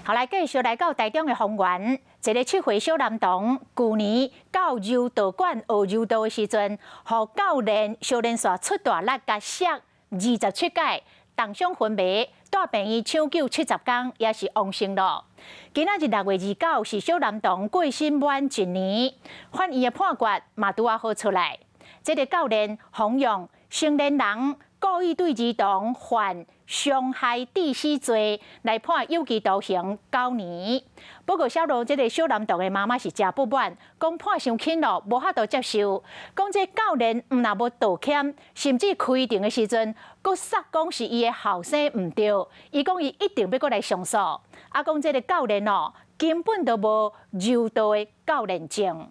后来继续来到台中的丰原，一个7岁小男童，去年到柔道馆学柔道的时阵，和教练小练煞出大力甲摔27届，当伤昏迷，带病院抢救70天，也是亡性咯。今仔日6月29是小男童过身满1年，法院的判决嘛拄好出来，这个教练洪勇成年人故意对儿童犯伤害致死罪来判有期徒刑9年。不过，小罗这个小男童的妈妈是真不满，讲判伤轻咯，无法度接受。讲这教练唔但无道歉，甚至开庭的时阵，佫说讲是伊的后生唔对，伊讲伊一定要佫来上诉。啊，讲这个教练哦，根本都无柔道的教练证。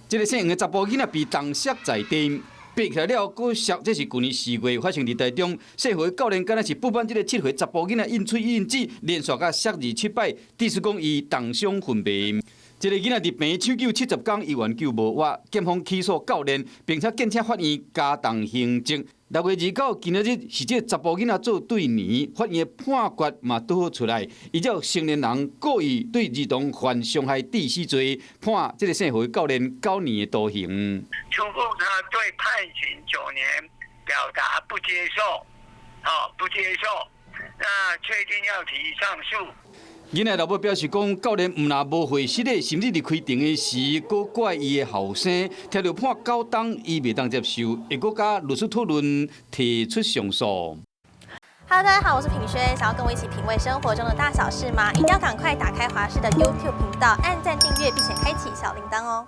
这个姓杨的查甫囡仔被动摔在地。爬起来了，佫摔，这是去年4月发生伫台中。社会教练敢若是不满这个7岁查甫囡仔应嘴应舌，连续甲摔27摆，致使讲伊重伤昏迷。这个囡仔伫病院抢救70天，医院救无活，检方起诉教练，并且建请法院加重刑责。6月29，今仔日是这个查甫囡仔做对年，法院的判决嘛拄好出来，依照成年人故意对儿童犯伤害致死罪，判这个社会教练9年的徒刑。初步他对判刑9年表达不接受，不接受，那确定要提上诉。囡仔老母表示讲，教练唔但无会失礼，甚至伫开庭的时，佫怪伊的后生，听到判9档，伊袂当接受，会佫甲律师讨论提出上诉。Hello， 大家好，我是品轩，想要跟我一起品味生活中的大小事吗？一定要赶快打开华视的 YouTube 频道，按赞订阅，并且开启小铃铛哦。